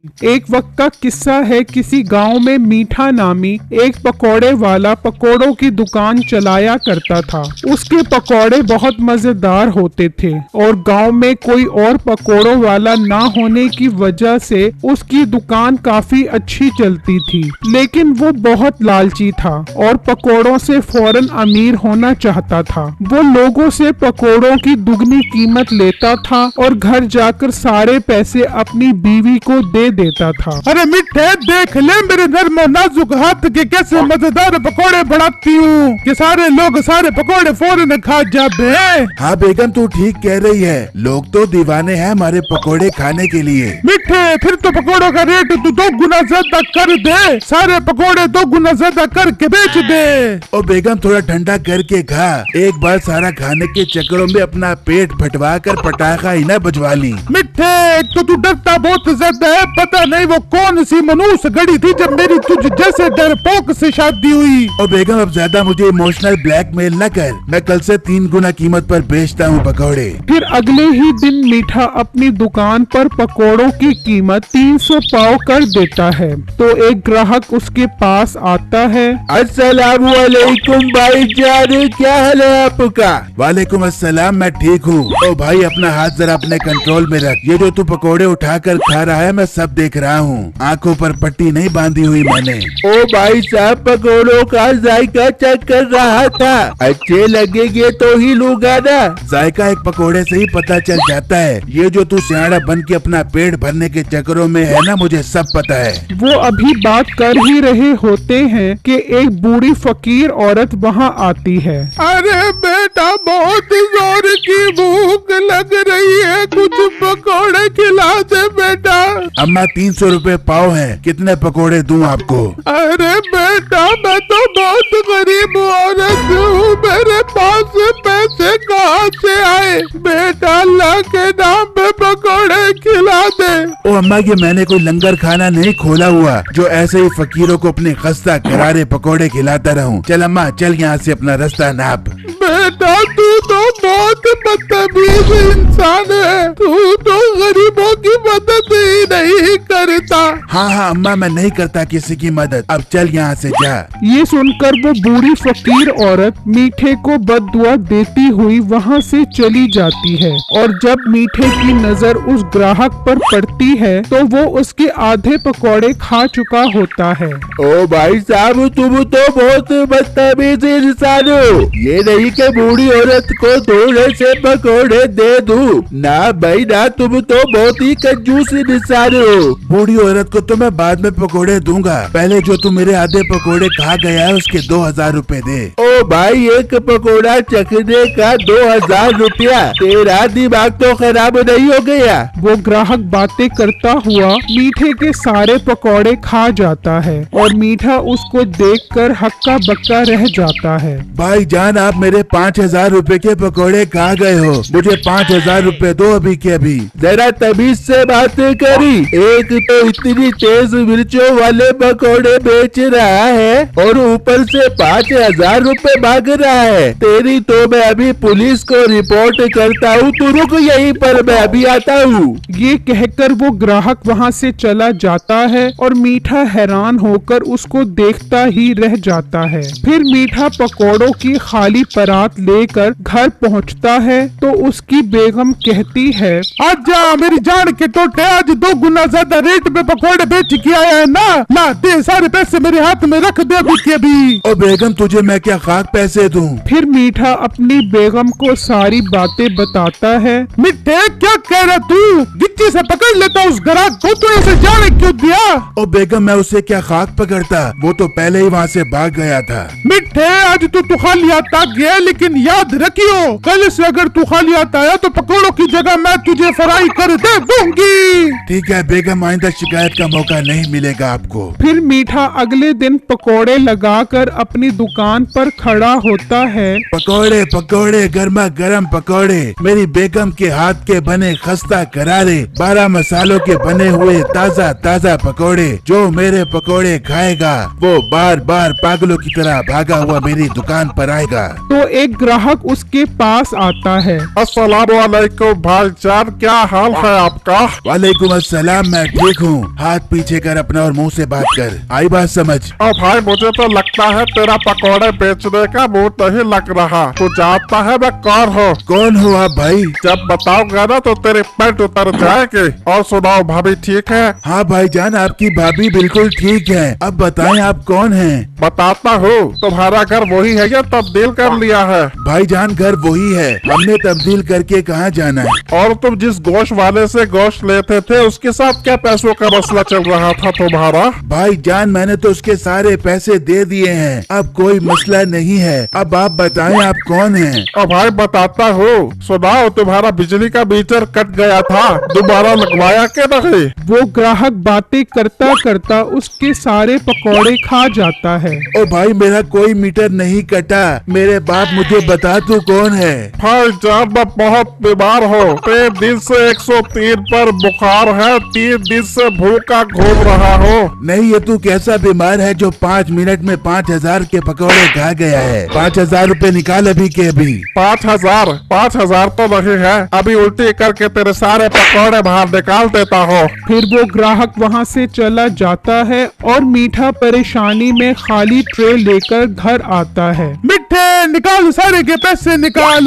एक वक्त का किस्सा है। किसी गांव में मीठा नामी एक पकौड़े वाला पकौड़ों की दुकान चलाया करता था। उसके पकौड़े बहुत मजेदार होते थे और गांव में कोई और पकौड़ों वाला ना होने की वजह से उसकी दुकान काफी अच्छी चलती थी। लेकिन वो बहुत लालची था और पकौड़ों से फौरन अमीर होना चाहता था। वो लोगों से पकौड़ों की दुगनी कीमत लेता था और घर जाकर सारे पैसे अपनी बीवी को दे देता था। अरे मिठे, देख ले मेरे नर्म नाजुक हाथ के कैसे मजेदार पकोड़े बनाती हूँ कि सारे लोग सारे पकोड़े फौरन खा जाते हैं। हाँ बेगम, तू ठीक कह रही है। लोग तो दीवाने हैं हमारे पकोड़े खाने के लिए। मिठे, फिर तो पकोड़ों का रेट तू 2 गुना ज्यादा कर दे। सारे पकोड़े 2 गुना ज्यादा करके बेच दे। ओ बेगम, थोड़ा ठंडा करके खा। एक बार सारा खाने के चक्करों में अपना पेट फटवा कर पटाखा ही न बजवा ली। मिठे, तो तू डरता बहुत ज्यादा है। पता नहीं वो कौन सी मनूस घड़ी थी जब मेरी तुझ जैसे डरपोक से शादी हुई। और बेगम, अब ज्यादा मुझे इमोशनल ब्लैकमेल न कर। मैं कल से 3 गुना कीमत पर बेचता हूँ पकौड़े। फिर अगले ही दिन मीठा अपनी दुकान पर पकौड़ों की कीमत 300 पाव कर देता है। तो एक ग्राहक उसके पास आता है। अस्सलाम वालेकुम भाईजान, क्या हाल है आपका? वालेकुम अस्सलाम, मैं ठीक हूँ। ओ भाई, अपना हाथ जरा अपने कंट्रोल में रख। ये जो तू पकौड़े उठाकर खा रहा है मैं सब देख रहा हूँ। आंखों पर पट्टी नहीं बांधी हुई मैंने। ओ भाई साहब, पकौड़ों का जायका चेक कर रहा था। अच्छे लगेंगे तो ही लूंगा ना। जायका एक पकौड़े से ही पता चल जाता है। ये जो तू सियाड़ा बन के अपना पेट भरने के चक्करों में है ना, मुझे सब पता है। वो अभी बात कर ही रहे होते हैं कि एक बूढ़ी फकीर औरत वहाँ आती है। अरे बेटा, बहुत जोर की भूख लग रही है, कुछ पकोड़े खिला दे बेटा। अम्मा, 300 रुपए पाव है। कितने पकोड़े दूं आपको? अरे बेटा, मैं तो बहुत गरीब औरत हूँ, मेरे पास पैसे कहाँ से आए? बेटा, अल्लाह के नाम पे पकोड़े खिला दे। ओ अम्मा, ये मैंने कोई लंगर खाना नहीं खोला हुआ जो ऐसे ही फकीरों को अपने खस्ता करारे पकोड़े खिलाता रहूं। चल अम्मा, चल यहाँ से अपना रास्ता नाप। बेटा, तू तो बहुत बदतमीज इंसान है। तू तो गरीबों की मदद ही नहीं करता। हाँ हाँ अम्मा, मैं नहीं करता किसी की मदद। अब चल यहाँ से जा। ये सुनकर वो बूढ़ी फकीर औरत मीठे को बद्दुआ देती हुई वहाँ से चली जाती है। और जब मीठे की नजर उस ग्राहक पर पड़ती है तो वो उसके आधे पकौड़े खा चुका होता है। ओ भाई साहब, तुम तो बहुत बदतमीज इंसान हो। ये नहीं कि बूढ़ी औरत को थोड़े से पकौड़े दे दूं। ना भाई ना, तुम तो बहुत ही कंजूस इंसान हो। बूढ़ी औरत को तो मैं बाद में पकोड़े दूंगा। पहले जो तू मेरे आधे पकोड़े खा गया है उसके 2000 रुपए दे। ओ भाई, एक पकोड़ा चखने का 2000 रुपया? तेरा दिमाग तो खराब नहीं हो गया? वो ग्राहक बातें करता हुआ मीठे के सारे पकौड़े खा जाता है और मीठा उसको देखकर हक्का बक्का रह जाता है। भाई जान, आप मेरे 5000 रुपए के पकोड़े खा गए हो। मुझे 5000 रुपए दो अभी के अभी। जरा तमीज से बातें करी। एक तो इतनी तेज मिर्चों वाले पकोड़े बेच रहा है और ऊपर से 5000 रुपए मांग रहा है। तेरी तो मैं अभी पुलिस को रिपोर्ट करता हूँ। तू रुक यहीं पर, मैं अभी आता हूँ। ये कहकर वो ग्राहक वहाँ से चला जाता है और मीठा हैरान होकर उसको देखता ही रह जाता है। फिर मीठा पकौड़ों की खाली परात लेकर घर पहुँचता है तो उसकी बेगम कहती है, आजा मेरी जान के टोटे, आज 2 गुना ज्यादा रेट पे पकोड़े बेच के आया है ना। ला दे, सारे पैसे मेरे हाथ में रख दे अभी के अभी। ओ बेगम, तुझे मैं क्या खाक पैसे दूं? फिर मीठा अपनी बेगम को सारी बातें बताता है। मिठे, क्या कह रहा तू? गिच्ची से पकड़ लेता उस ग्राहक को, तो ऐसे जाने क्यों दिया? ओ बेगम, मैं उसे क्या खाक पकड़ता, वो तो पहले ही वहाँ से भाग गया था। मिठे, आज तू खाली हाथ आ गया, लेकिन याद रखियो, कल से अगर तू खाली हाथ आया तो पकौड़ों की जगह मैं तुझे फ्राई कर दे दूंगी। ठीक है बेगम, आइंदा शिकायत का मौका नहीं मिलेगा आपको। फिर मीठा अगले दिन पकौड़े लगाकर अपनी दुकान पर खड़ा होता है। पकौड़े पकौड़े, गर्मा गर्म पकौड़े, मेरी बेगम के हाथ के बने खस्ता करारे 12 मसालों के बने हुए ताजा ताजा पकौड़े। जो मेरे पकौड़े खाएगा वो बार बार पागलों की तरह भागा हुआ मेरी दुकान पर आएगा। तो एक ग्राहक उसके पास आता है। अस्सलाम वालेकुम भाईजान, क्या हाल है आपका? वालेकुम अस्सलाम, मैं ठीक हूँ। हाथ पीछे कर अपना और मुंह से बात कर। आई बात समझ? और भाई मुझे तो लगता है तेरा पकौड़े बेचने का मुंह नहीं लग रहा। तू जानता है मैं कौन हूँ? कौन हो आप भाई? जब बताऊंगा ना तो तेरे पेट उतर जाएंगे। और सुनाओ भाभी ठीक है? हाँ भाईजान, आपकी भाभी बिल्कुल ठीक है। अब बताएं आप कौन हैं? बताता हूँ। तुम्हारा घर वही है या तब्दील कर लिया है? भाईजान घर वही है, हमने तब्दील करके कहाँ जाना है। और तुम जिस गोश्त वाले से गोश्त लेते थे उसके साथ क्या पैसों का मसला चल रहा था तुम्हारा? भाईजान मैंने तो उसके सारे पैसे दे दिए हैं, अब कोई मसला नहीं है। अब आप बताएं आप कौन हैं? और भाई बताता हूँ। सुनाओ, तुम्हारा बिजली का मीटर कट गया था, दोबारा लगवाया के नहीं? वो ग्राहक बातें करता करता उसके सारे पकौड़े खा जाता है। ओ भाई मेरा कोई मीटर नहीं कटा, मेरे बाप मुझे बता तू कौन है? भाई जान मैं बहुत बीमार हूँ। 3 दिन से 103 पर बुखार है, 3 दिन से भूखा घूम रहा हूँ। नहीं ये तू कैसा बीमार है जो 5 मिनट में 5000 के पकौड़े खा गया है? 5000 रूपए निकाल अभी के अभी। 5000 तो नहीं है, अभी उल्टी करके तेरे सारे पकौड़े बाहर निकाल देता हूँ। फिर वो ग्राहक वहाँ से चला जाता है और मीठा परेशानी में खाली ट्रे लेकर घर आता है। मिठे निकाल, सारे के पैसे निकाल।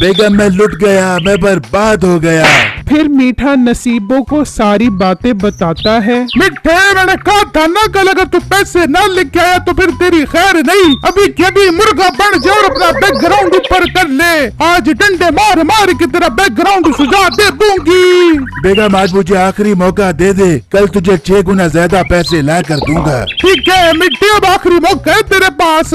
बेगम मैं लुट गया, मैं बर्बाद हो गया। फिर मीठा नसीबों को सारी बातें बताता है। मिठे मैंने कहा था ना, कल अगर तू पैसे न लेके आया तो फिर तेरी खैर नहीं। अभी के भी मुर्गा बन जा और अपना बैकग्राउंड ऊपर कर ले। आज डंडे मार मार के तेरा बैकग्राउंड सुझा दे दूंगी। बेगम आज मुझे आखिरी मौका दे दे, कल तुझे 6 गुना ज्यादा पैसे ला कर दूंगा। ठीक है मिट्टी, अब आखिरी मौका है तेरे पास।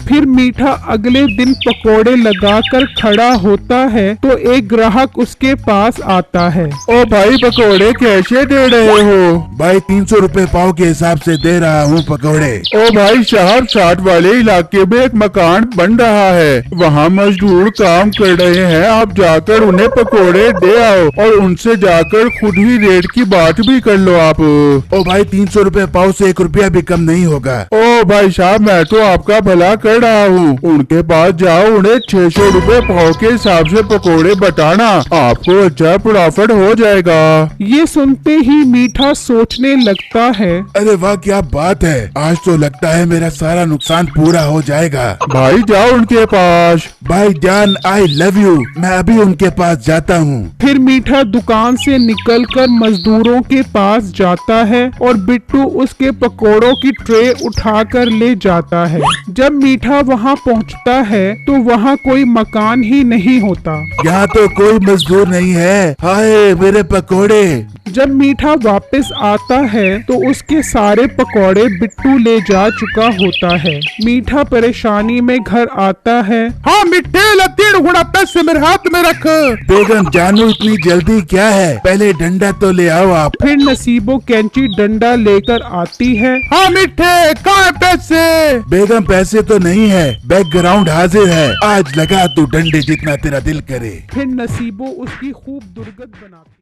फिर मीठा अगले दिन पकोड़े लगाकर खड़ा होता है तो एक ग्राहक उसके पास आता है। ओ भाई पकोड़े कैसे दे रहे हो? भाई 300 रूपए पाव के हिसाब से दे रहा हूँ पकौड़े। ओ भाई शहर 60 वाले इलाके में एक मकान बन रहा है, वहाँ मजदूर काम कर रहे हैं, आप जाकर उन्हें पकोड़े दे आओ और उनसे जाकर खुद ही रेट की बात भी कर लो आप। ओ भाई 300 रूपए पाव से 1 रुपया भी कम नहीं होगा। ओ भाई साहब मैं तो आपका भला कर रहा हूँ, उनके पास जाओ, उन्हें 600 रूपए पाव के हिसाब से पकोड़े बताना, आपको अच्छा प्रॉफिट हो जाएगा। ये सुनते ही मीठा सोचने लगता है, अरे वाह क्या बात है, आज तो लगता है मेरा सारा नुकसान पूरा हो जाएगा। भाई जाओ उनके पास। भाई जान आई लव यू, मैं अभी उनके पास जाता हूँ। फिर मीठा दुकान से निकलकर मजदूरों के पास जाता है और बिट्टू उसके पकोड़ों की ट्रे उठाकर ले जाता है। जब मीठा वहाँ पहुँचता है तो वहाँ कोई मकान ही नहीं होता। यहाँ तो कोई मजदूर नहीं है, हाय मेरे पकोड़े। जब मीठा वापस आता है तो उसके सारे पकोड़े बिट्टू ले जा चुका होता है। मीठा परेशानी में घर आता है। हाँ मिठे, 3 गुना पैसे मेरे हाथ में रख। बेगम जानू इतनी जल्दी क्या है, पहले डंडा तो ले आओ आप। फिर नसीबो कैंची डंडा लेकर आती है। हाँ मिठे कहाँ है पैसे? बेगम पैसे तो नहीं है, बैकग्राउंड हाजिर है, आज लगा तू डंडे जितना तेरा दिल करे। फिर नसीबो उसकी खूब दुर्गत बनाती